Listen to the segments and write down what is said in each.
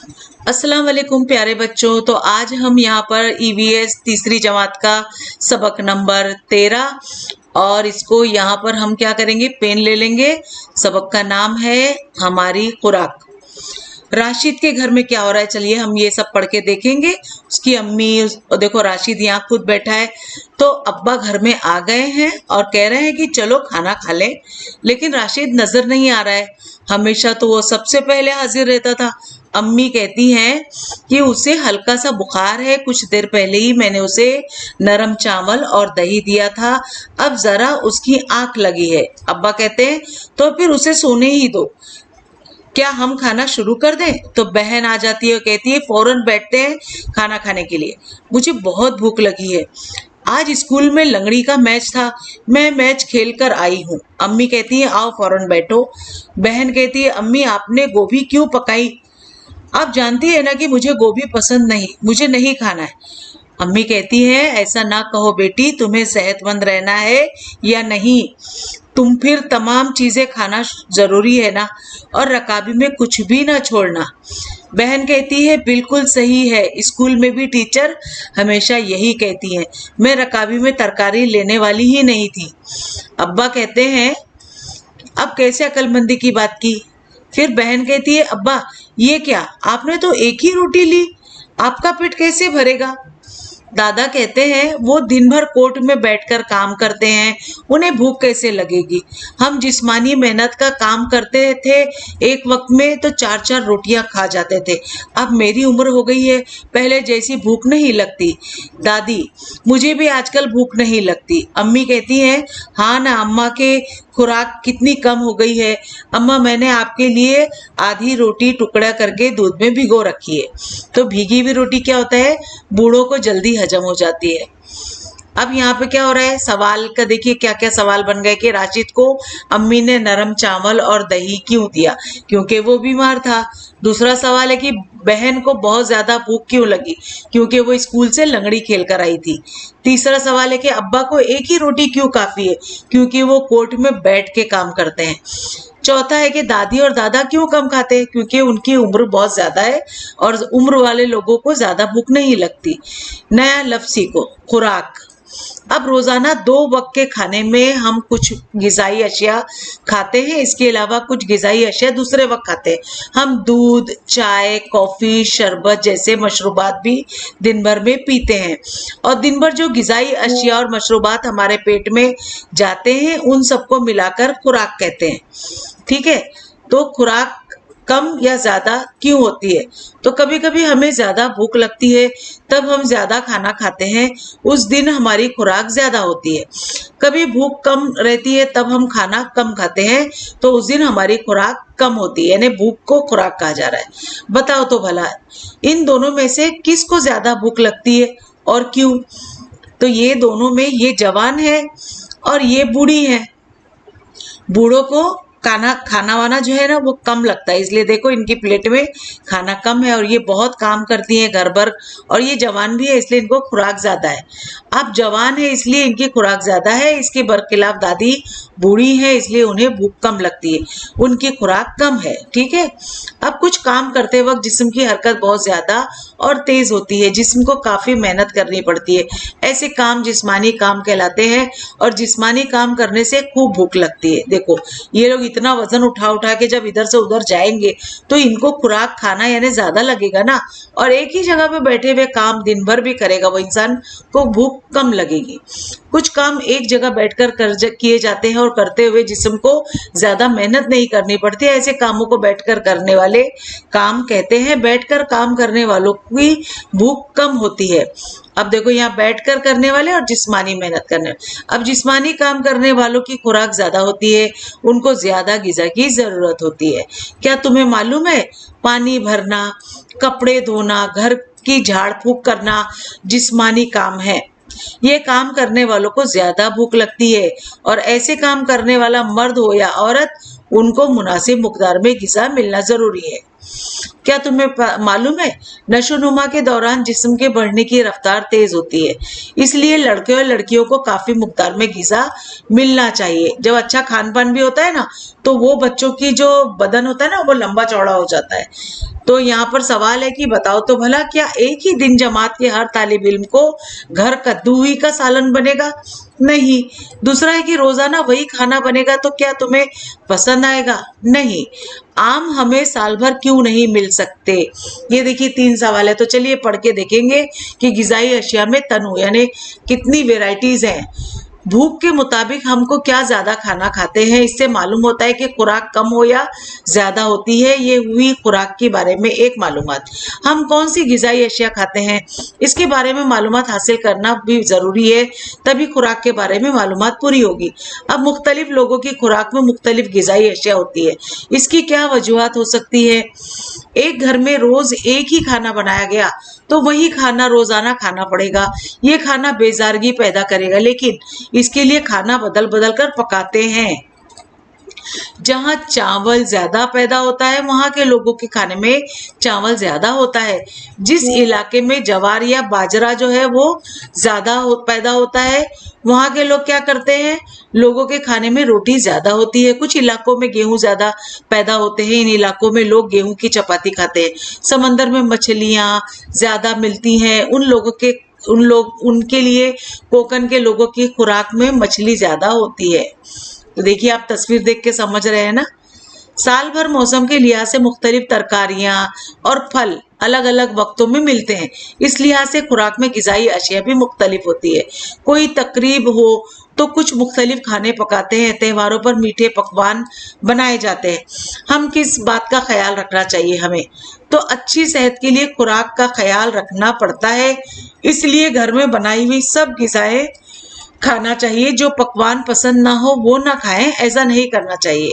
अस्सलाम वालेकुम प्यारे बच्चों। तो आज हम यहाँ पर ईवीएस तीसरी जमात का सबक नंबर 13 और इसको यहाँ पर हम क्या करेंगे, पेन ले लेंगे। सबक का नाम है हमारी खुराक। राशिद के घर में क्या हो रहा है, चलिए हम ये सब पढ़ के देखेंगे। उसकी अम्मी देखो, राशिद यहाँ खुद बैठा है तो अब्बा घर में आ गए हैं और कह रहे हैं कि चलो खाना खा लें, लेकिन राशिद नजर नहीं आ रहा है। हमेशा तो वो सबसे पहले हाजिर रहता था। अम्मी कहती हैं कि उसे हल्का सा बुखार है, कुछ देर पहले ही मैंने उसे नरम चावल और दही दिया था, अब जरा उसकी आंख लगी है। अब्बा कहते हैं तो फिर उसे सोने ही दो, क्या हम खाना शुरू कर दें? तो बहन आ जाती है और कहती है फौरन बैठते हैं खाना खाने के लिए, मुझे बहुत भूख लगी है। आज स्कूल में लंगड़ी का मैच था, मैं मैच खेल कर आई हूँ। अम्मी कहती है आओ फौरन बैठो। बहन कहती है अम्मी आपने गोभी क्यों पकाई? आप जानती है ना कि मुझे गोभी पसंद नहीं, मुझे नहीं खाना है। अम्मी कहती है ऐसा ना कहो बेटी, तुम्हें सेहतमंद रहना है या नहीं? तुम फिर तमाम चीजें खाना जरूरी है ना, और रकाबी में कुछ भी ना छोड़ना। बहन कहती है बिल्कुल सही है, स्कूल में भी टीचर हमेशा यही कहती हैं। मैं रकाबी में तरकारी लेने वाली ही नहीं थी। अब्बा कहते हैं अब कैसे अक्लमंदी की बात की? फिर बहन कहती है अब्बा ये क्या, आपने तो एक ही रोटी ली, आपका पेट कैसे भरेगा? दादा कहते हैं वो दिन भर कोर्ट में बैठकर काम करते हैं, उन्हें भूख कैसे लगेगी? हम जिस्मानी मेहनत का काम करते थे, एक वक्त में तो 4-4 रोटियां खा जाते थे। अब मेरी उम्र हो गई है, पहले जैसी भूख नहीं लगती। दादी मुझे भी आजकल भूख नहीं लगती। अम्मी कहती हैं हाँ ना अम्मा के खुराक कितनी कम हो गई है। अम्मा मैंने आपके लिए आधी रोटी टुकड़ा करके दूध में भिगो रखी है। तो भीगी हुई रोटी क्या होता है, बूढ़ों को जल्दी हजम हो जाती है। अब यहाँ पे क्या हो रहा है, सवाल का देखिए क्या क्या सवाल बन गए कि राशिद को अम्मी ने नरम चावल और दही क्यों दिया, क्योंकि वो बीमार था। दूसरा सवाल है कि बहन को बहुत ज्यादा भूख क्यों लगी, क्योंकि वो स्कूल से लंगड़ी खेल कर आई थी। तीसरा सवाल है कि अब्बा को एक ही रोटी क्यों काफी है, क्योंकि वो कोर्ट में बैठ के काम करते हैं। चौथा है कि दादी और दादा क्यों कम खाते हैं, क्योंकि उनकी उम्र बहुत ज्यादा है और उम्र वाले लोगों को ज्यादा भूख नहीं लगती। नया लफ्ज सीखो, खुराक। अब रोजाना 2 वक्त के खाने में हम कुछ गिजाई अशिया खाते हैं, इसके अलावा कुछ गिजाई अशिया दूसरे वक्त खाते हैं। हम दूध, चाय, कॉफी, शरबत जैसे मशरूबात भी दिन भर में पीते हैं, और दिन भर जो गिजाई अशिया और मशरूबात हमारे पेट में जाते हैं उन सबको मिलाकर खुराक कहते हैं। ठीक है, तो खुराक कम या ज्यादा क्यों होती है? तो कभी कभी हमें ज्यादा भूख लगती है, तब हम ज्यादा खाना खाते हैं, उस दिन हमारी खुराक ज्यादा होती है। कभी भूख कम रहती है तब हम खाना कम खाते हैं, तो उस दिन हमारी खुराक कम होती है, यानी भूख को खुराक कहा जा रहा है। बताओ तो भला इन दोनों में से किसको ज्यादा भूख लगती है और क्यों? तो ये दोनों में, ये जवान है और ये बूढ़ी है। बूढ़ों को खाना वाना जो है ना वो कम लगता है, इसलिए देखो इनकी प्लेट में खाना कम है, और ये बहुत काम करती हैं घर भर, और ये जवान भी है इसलिए इनको खुराक ज्यादा है। अब जवान है इसलिए इनकी खुराक ज्यादा है, इसके बरखिलाफ दादी बूढ़ी है इसलिए उन्हें भूख कम लगती है, उनकी खुराक कम है। ठीक है, अब कुछ काम करते वक्त जिस्म की हरकत बहुत ज्यादा और तेज होती है, जिस्म को काफी मेहनत करनी पड़ती है, ऐसे काम जिस्मानी काम कहलाते हैं, और जिस्मानी काम करने से खूब भूख लगती है। देखो ये लोग इतना वजन उठा उठा के जब इधर से उधर जाएंगे तो इनको खुराक खाना यानी ज्यादा लगेगा ना, और एक ही जगह पे बैठे हुए काम दिन भर भी करेगा वो इंसान को भूख कम लगेगी। कुछ काम एक जगह बैठकर किए जाते हैं और करते हुए जिस्म को ज्यादा मेहनत नहीं करनी पड़ती, ऐसे कामों को बैठकर करने वाले काम कहते हैं। बैठकर काम करने वालों की भूख कम होती है। अब देखो यहाँ बैठकर करने वाले और जिस्मानी मेहनत करने, अब जिस्मानी काम करने वालों की खुराक ज्यादा होती है, उनको ज्यादा ग़िज़ा की जरूरत होती है। क्या तुम्हें मालूम है, पानी भरना, कपड़े धोना, घर की झाड़ फूक करना जिस्मानी काम है। ये काम करने वालों को ज्यादा भूख लगती है, और ऐसे काम करने वाला मर्द हो या औरत, उनको मुनासिब मकदार में ग़िज़ा मिलना जरूरी है। क्या तुम्हें मालूम है, नशोनुमा के दौरान जिस्म के बढ़ने की रफ्तार तेज होती है, इसलिए लड़के और लड़कियों को काफी मिकदार में ग़िज़ा मिलना चाहिए। जब अच्छा खान पान भी होता है ना, तो वो बच्चों की जो बदन होता है ना, वो लंबा चौड़ा हो जाता है। तो यहाँ पर सवाल है कि बताओ तो भला, क्या एक ही दिन जमात के हर तालिब इल्म को घर कद्दू हुई का सालन बनेगा? नहीं। दूसरा है कि रोजाना वही खाना बनेगा तो क्या तुम्हें पसंद आएगा? नहीं। आम हमें साल भर क्यों नहीं मिल सकते? ये देखिए 3 सवाल है, तो चलिए पढ़ के देखेंगे कि ग़िज़ाई अशिया में तनों यानी कितनी वेराइटीज हैं। भूख के मुताबिक हमको क्या ज्यादा खाना खाते हैं, इससे मालूम होता है कि खुराक कम हो या ज्यादा होती है। ये हुई खुराक के बारे में एक मालूमात। हम कौन सी ग़िज़ाई अशिया खाते हैं, इसके बारे में मालूमात हासिल करना भी जरूरी है, तभी खुराक के बारे में मालूमात पूरी होगी। अब मुख्तलिफ लोगों की खुराक में मुख्तलिफ ग़िज़ाई अशिया होती है, इसकी क्या वजूहात हो सकती है? एक घर में रोज एक ही खाना बनाया गया तो वही खाना रोजाना खाना पड़ेगा। ये खाना बेजारगी पैदा करेगा, लेकिन इसके लिए खाना बदल बदल कर पकाते हैं। जहाँ चावल ज्यादा पैदा होता है, वहां के लोगों के खाने में चावल ज्यादा होता है। जिस इलाके में जवार या बाजरा जो है वो ज्यादा पैदा होता है, वहां के लोग क्या करते हैं, लोगों के खाने में रोटी ज्यादा होती है। कुछ इलाकों में गेहूं ज्यादा पैदा होते हैं, इन इलाकों में लोग गेहूं की चपाती खाते हैं। समंदर में मछलियां ज्यादा मिलती हैं, उनके लिए कोकन के लोगों की खुराक में मछली ज्यादा होती है। तो देखिए, आप तस्वीर देख के समझ रहे हैं ना। साल भर मौसम के लिहाज से मुख्तलिफ तरकारियां और फल अलग अलग वक्तों में मिलते हैं, इस लिहाज से खुराक में ग़िज़ाई अशिया भी मुख्तलिफ होती है। कोई तकरीब हो तो कुछ मुख्तलिफ खाने पकाते हैं, त्योहारों पर मीठे पकवान बनाए जाते हैं। हम किस बात का ख्याल रखना चाहिए हमें? तो अच्छी सेहत के लिए खुराक का ख्याल रखना पड़ता है, इसलिए घर में बनाई हुई सब ग़िज़ाएं खाना चाहिए। जो पकवान पसंद ना हो वो ना खाएं, ऐसा नहीं करना चाहिए।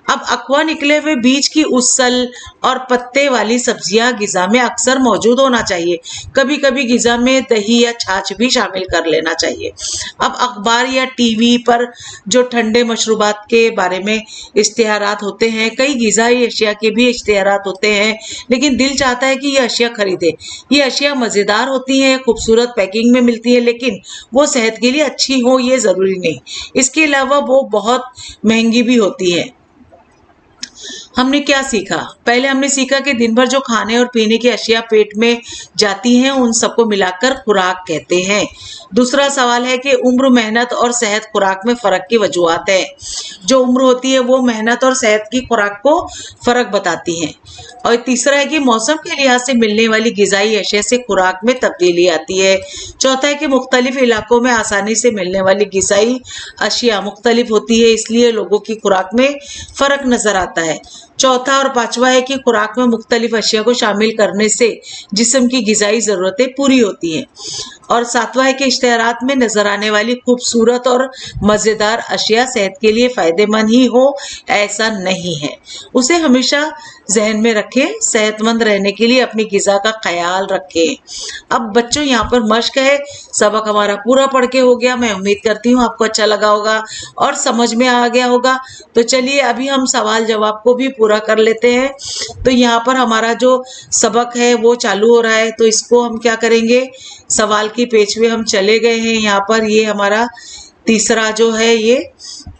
अब अकवा निकले हुए बीज की उसल और पत्ते वाली सब्जियां ग़िज़ा में अक्सर मौजूद होना चाहिए। कभी कभी ग़िज़ा में दही या छाछ भी शामिल कर लेना चाहिए। अब अखबार या टीवी पर जो ठंडे मशरूबात के बारे में इश्तिहारात होते हैं, कई ग़िज़ाई अशिया के भी इश्तिहारात होते हैं, लेकिन दिल चाहता है कि ये अशिया खरीदे। ये अशिया मज़ेदार होती हैं, खूबसूरत पैकिंग में मिलती है, लेकिन वो सेहत के लिए अच्छी हो ये जरूरी नहीं। इसके अलावा वो बहुत महंगी भी होती है। हमने क्या सीखा? पहले हमने सीखा कि दिन भर जो खाने और पीने की अशिया पेट में जाती हैं, उन सबको मिलाकर खुराक कहते हैं। दूसरा सवाल है कि उम्र, मेहनत और सेहत खुराक में फर्क की वजूहात है। जो उम्र होती है वो मेहनत और सेहत की खुराक को फर्क बताती है। और तीसरा है कि मौसम के लिहाज से मिलने वाली ग़िज़ाई अशिया से खुराक में तब्दीली आती है। चौथा है कि मुख्तलिफ इलाकों में आसानी से मिलने वाली ग़िज़ाई अशिया मुख्तलिफ होती है, इसलिए लोगों की खुराक में फर्क नजर आता है। चौथा और पांचवा है कि खुराक में मुख्तलिफ अशिया को शामिल करने से जिस्म की ग़िज़ाई ज़रूरतें पूरी होती हैं। और सातवां है कि इश्तिहारात में नजर आने वाली खूबसूरत और मज़ेदार अशिया सेहत के लिए फ़ायदेमंद ही हो ऐसा नहीं है। उसे हमेशा जहन में रखें, सेहतमंद रहने के लिए अपनी ग़िज़ा का ख्याल रखें। अब बच्चों, यहाँ पर मश्क है। सबक हमारा पूरा पढ़ के हो गया। मैं उम्मीद करती हूँ आपको अच्छा लगा होगा और समझ में आ गया होगा। तो चलिए अभी हम सवाल जवाब को भी पूरा कर लेते हैं। तो यहाँ पर हमारा जो सबक है वो चालू हो रहा है, तो इसको हम क्या करेंगे, सवाल की पेज पे हम चले गए हैं। यहाँ पर ये हमारा तीसरा जो है ये,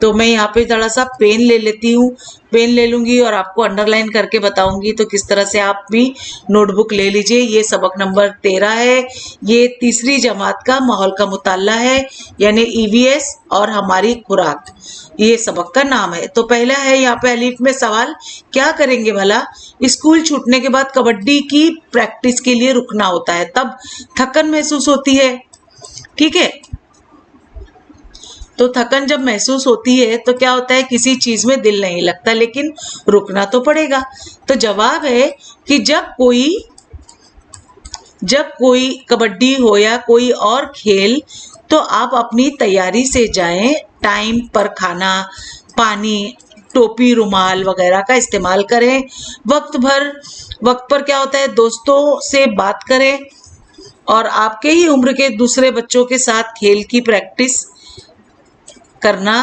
तो मैं यहाँ पे थोड़ा सा पेन ले लेती हूँ, पेन ले लूंगी और आपको अंडरलाइन करके बताऊंगी, तो किस तरह से आप भी नोटबुक ले लीजिए। ये सबक नंबर 13 है। ये तीसरी जमात का माहौल का मुताला है, यानी EVS और हमारी खुराक, ये सबक का नाम है। तो पहला है यहाँ पे अलीफ में सवाल, क्या करेंगे भला? स्कूल छूटने के बाद कबड्डी की प्रैक्टिस के लिए रुकना होता है, तब थकन महसूस होती है। ठीक है, तो थकन जब महसूस होती है तो क्या होता है, किसी चीज में दिल नहीं लगता, लेकिन रुकना तो पड़ेगा। तो जवाब है कि जब कोई कबड्डी हो या कोई और खेल, तो आप अपनी तैयारी से जाएं। टाइम पर खाना, पानी, टोपी, रुमाल वगैरह का इस्तेमाल करें। वक्त पर क्या होता है, दोस्तों से बात करें और आपके ही उम्र के दूसरे बच्चों के साथ खेल की प्रैक्टिस करना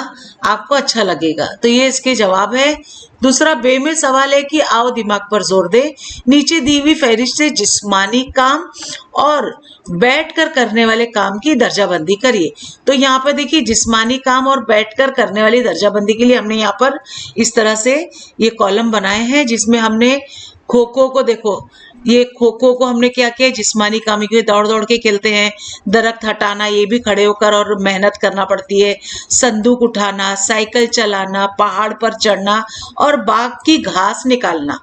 आपको अच्छा लगेगा। तो ये इसके जवाब है। दूसरा बे में सवाल है कि आओ दिमाग पर जोर दे, नीचे दी हुई फहरिस्त से जिस्मानी काम और बैठकर करने वाले काम की दर्जाबंदी करिए। तो यहाँ पर देखिए जिस्मानी काम और बैठकर करने वाली दर्जाबंदी के लिए हमने यहाँ पर इस तरह से ये कॉलम बनाए हैं, जिसमें हमने खो खो को देखो, ये खो खो को हमने क्या किया, जिस्मानी काम के दौड़ दौड़ के खेलते हैं, दरख्त हटाना ये भी खड़े होकर और मेहनत करना पड़ती है, संदूक उठाना, साइकिल चलाना, पहाड़ पर चढ़ना और बाग की घास निकालना,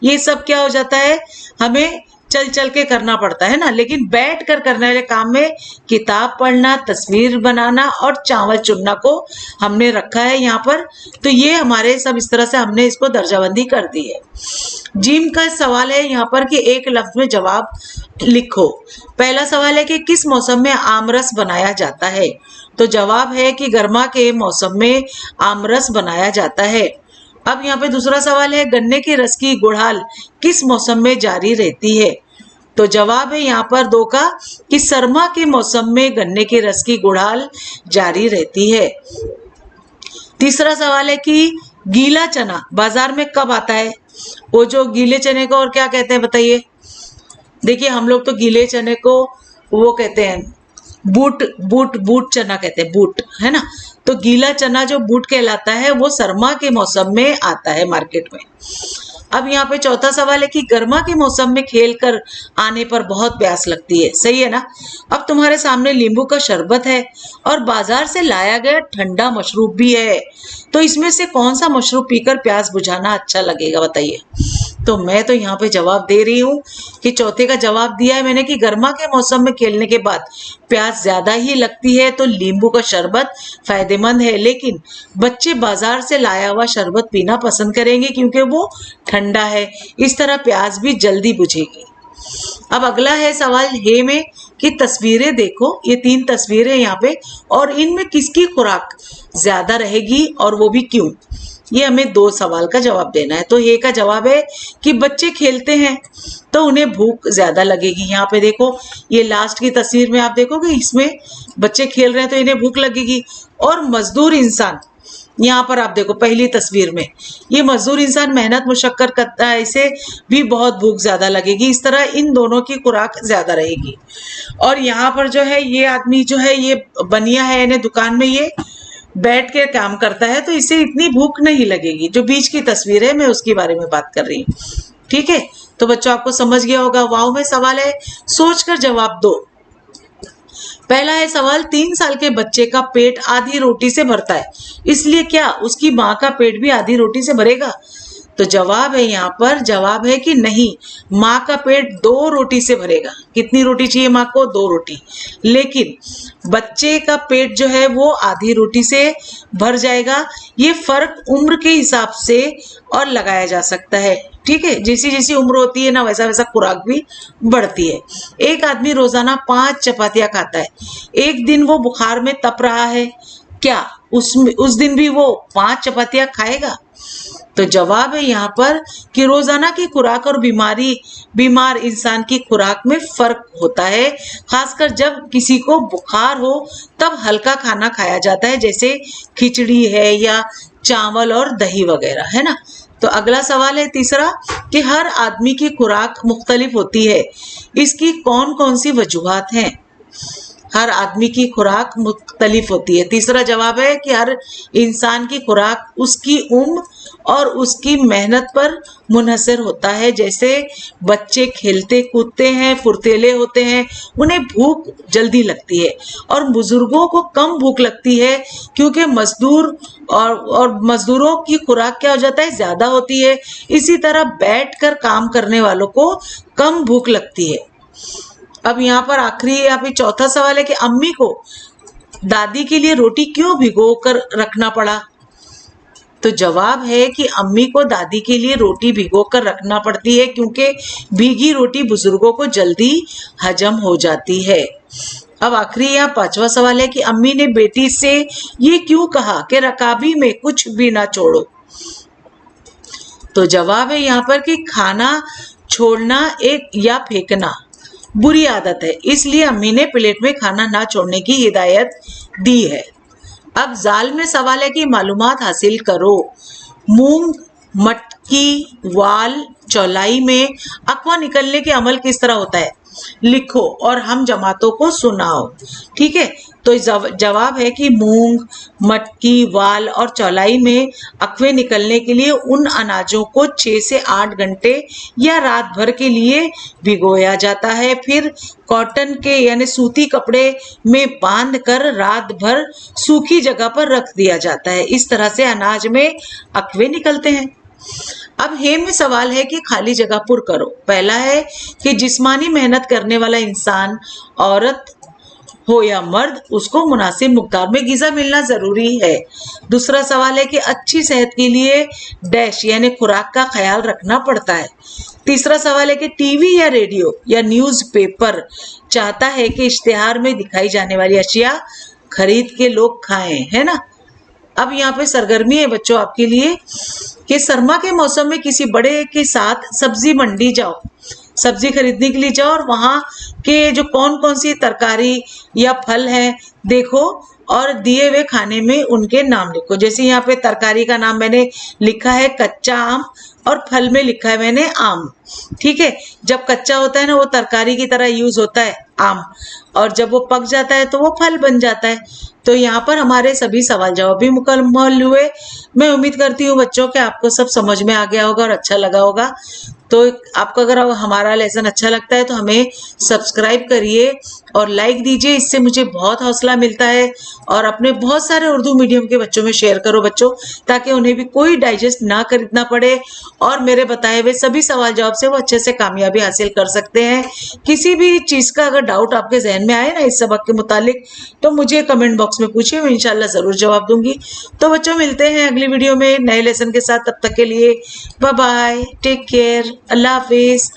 ये सब क्या हो जाता है, हमें चल चल के करना पड़ता है ना। लेकिन बैठ कर करने वाले काम में किताब पढ़ना, तस्वीर बनाना और चावल चुनना को हमने रखा है यहाँ पर। तो ये हमारे सब इस तरह से हमने इसको दर्जाबंदी कर दी है। जिम का सवाल है यहाँ पर कि एक लफ्ज में जवाब लिखो। पहला सवाल है कि किस मौसम में आमरस बनाया जाता है। तो जवाब है कि गर्मा के मौसम में आमरस बनाया जाता है। अब यहाँ पे दूसरा सवाल है गन्ने के रस की गुड़ाल किस मौसम में जारी रहती है। तो जवाब है यहाँ पर 2 का कि सरमा के मौसम में गन्ने के रस की गुड़ाल जारी रहती है। तीसरा सवाल है कि गीला चना बाजार में कब आता है। वो जो गीले चने को और क्या कहते हैं बताइए। देखिए हम लोग तो गीले चने को वो कहते हैं बूट चना कहते हैं, बूट है ना। तो गीला चना जो बूट कहलाता है वो सरमा के मौसम में आता है मार्केट में। अब यहाँ पे चौथा सवाल है कि गर्मा के मौसम में खेल कर आने पर बहुत प्यास लगती है, सही है ना। अब तुम्हारे सामने नींबू का शरबत है और बाजार से लाया गया ठंडा मशरूब भी है। तो इसमें से कौन सा मशरूब पीकर प्यास बुझाना अच्छा लगेगा बताइए। तो मैं तो यहाँ पे जवाब दे रही हूँ कि चौथे का जवाब दिया है मैंने कि गर्मा के मौसम में खेलने के बाद प्यास ज्यादा ही लगती है, तो नींबू का शरबत फायदेमंद है। लेकिन बच्चे बाजार से लाया हुआ शरबत पीना पसंद करेंगे क्योंकि वो ठंडा है, इस तरह प्यास भी जल्दी बुझेगी। अब अगला है सवाल हे में कि तस्वीरें देखो, ये 3 तस्वीरें यहाँ पे, और इनमें किसकी खुराक ज्यादा रहेगी और वो भी क्यों। ये हमें 2 सवाल का जवाब देना है। तो हे का जवाब है कि बच्चे खेलते हैं तो उन्हें भूख ज्यादा लगेगी। यहाँ पे देखो ये लास्ट की तस्वीर में आप देखोगे, इसमें बच्चे खेल रहे हैं तो इन्हें भूख लगेगी। और मजदूर इंसान, यहाँ पर आप देखो पहली तस्वीर में ये मजदूर इंसान मेहनत मुशक्कत करता है, इसे भी बहुत भूख ज्यादा लगेगी। इस तरह इन दोनों की खुराक ज्यादा रहेगी। और यहाँ पर जो है ये आदमी जो है ये बनिया है, इन्हें दुकान में ये बैठ के काम करता है, तो इसे इतनी भूख नहीं लगेगी। जो बीच की तस्वीर है मैं उसके बारे में बात कर रही हूँ, ठीक है। तो बच्चों आपको समझ गया होगा। वाव में सवाल है, सोचकर जवाब दो। पहला है सवाल, 3 साल के बच्चे का पेट आधी रोटी से भरता है, इसलिए क्या उसकी माँ का पेट भी आधी रोटी से भरेगा। तो जवाब है यहाँ पर, जवाब है कि नहीं, माँ का पेट 2 रोटी से भरेगा। कितनी रोटी चाहिए माँ को? 2 रोटी। लेकिन बच्चे का पेट जो है वो आधी रोटी से भर जाएगा। ये फर्क उम्र के हिसाब से और लगाया जा सकता है, ठीक है। जैसी जैसी उम्र होती है ना वैसा वैसा खुराक भी बढ़ती है। एक आदमी रोजाना 5 चपातियां खाता है, एक दिन वो बुखार में तप रहा है, क्या उस दिन भी वो 5 चपातियां खाएगा? तो जवाब है यहाँ पर कि रोजाना की खुराक और बीमार इंसान की खुराक में फर्क होता है। खासकर जब किसी को बुखार हो तब हल्का खाना खाया जाता है, जैसे खिचड़ी है या चावल और दही वगैरह, है ना। तो अगला सवाल है तीसरा कि हर आदमी की खुराक मुख्तलिफ होती है, इसकी कौन कौन सी वजूहात हैं। हर आदमी की खुराक मुख्तलिफ होती है। तीसरा जवाब है कि हर इंसान की खुराक उसकी उम्र और उसकी मेहनत पर मुनहसर होता है। जैसे बच्चे खेलते कूदते हैं, फुर्तीले होते हैं, उन्हें भूख जल्दी लगती है, और बुजुर्गों को कम भूख लगती है क्योंकि मजदूर और मजदूरों की खुराक क्या हो जाता है, ज्यादा होती है। इसी तरह बैठकर काम करने वालों को कम भूख लगती है। अब यहाँ पर आखिरी यहाँ पे चौथा सवाल है कि अम्मी को दादी के लिए रोटी क्यों भिगो कर रखना पड़ा। तो जवाब है कि अम्मी को दादी के लिए रोटी भिगो कर रखना पड़ती है क्योंकि भीगी रोटी बुजुर्गों को जल्दी हजम हो जाती है। अब आखिरी यहाँ 5वां सवाल है कि अम्मी ने बेटी से ये क्यों कहा कि रकाबी में कुछ भी ना छोड़ो। तो जवाब है यहाँ पर कि खाना छोड़ना एक या फेंकना बुरी आदत है, इसलिए अम्मी ने प्लेट में खाना ना छोड़ने की हिदायत दी है। अब जाल में सवाल है कि मालूमात हासिल करो। मूंग, मटकी, वाल, चौलाई में अकवा निकलने के अमल किस तरह होता है? लिखो और हम जमातों को सुनाओ। ठीक है, तो जवाब है कि मूंग, मटकी, वाल और चौलाई में अकवे निकलने के लिए उन अनाजों को 6 से 8 घंटे या रात भर के लिए भिगोया जाता है। फिर कॉटन के यानी सूती कपड़े में बांध कर रात भर सूखी जगह पर रख दिया जाता है। इस तरह से अनाज में अकवे निकलते हैं। अब हे में सवाल है कि खाली जगह पुर करो। पहला है कि जिस्मानी मेहनत करने वाला इंसान, औरत हो या मर्द, उसको मुनासिब मिक़दार में ग़िज़ा मिलना जरूरी है। दूसरा सवाल है कि अच्छी सेहत के लिए डैश यानी खुराक का ख्याल रखना पड़ता है। तीसरा सवाल है कि टीवी या रेडियो या न्यूज़पेपर चाहता है कि इश्तिहार में दिखाई जाने वाली अशिया खरीद के लोग खाएं, है ना। अब यहाँ पे सरगर्मी है बच्चों आपके लिए कि सरमा के मौसम में किसी बड़े के साथ सब्जी मंडी जाओ, सब्जी खरीदने के लिए जाओ और वहाँ के जो कौन कौन सी तरकारी या फल हैं देखो और दिए हुए खाने में उनके नाम लिखो। जैसे यहाँ पे तरकारी का नाम मैंने लिखा है कच्चा आम और फल में लिखा है मैंने आम। ठीक है, जब कच्चा होता है ना वो तरकारी की तरह यूज होता है आम, और जब वो पक जाता है तो वो फल बन जाता है। तो यहाँ पर हमारे सभी सवाल जवाब भी मुकम्मल हुए। मैं उम्मीद करती हूँ बच्चों कि आपको सब समझ में आ गया होगा और अच्छा लगा होगा। तो आपको अगर हमारा लेसन अच्छा लगता है तो हमें सब्सक्राइब करिए और लाइक दीजिए, इससे मुझे बहुत हौसला मिलता है। और अपने बहुत सारे उर्दू मीडियम के बच्चों में शेयर करो बच्चों, ताकि उन्हें भी कोई डाइजेस्ट ना खरीदना पड़े और मेरे बताए हुए सभी सवाल जवाब से वो अच्छे से कामयाबी हासिल कर सकते हैं। किसी भी चीज़ का अगर डाउट आपके जहन में आए ना इस सबक के मुतालिक तो मुझे कमेंट बॉक्स में पूछिए, मैं इंशाल्लाह ज़रूर जवाब दूंगी। तो बच्चों मिलते हैं अगली वीडियो में नए लेसन के साथ, तब तक के लिए बाय बाय, टेक केयर, अल्लाह हाफिज।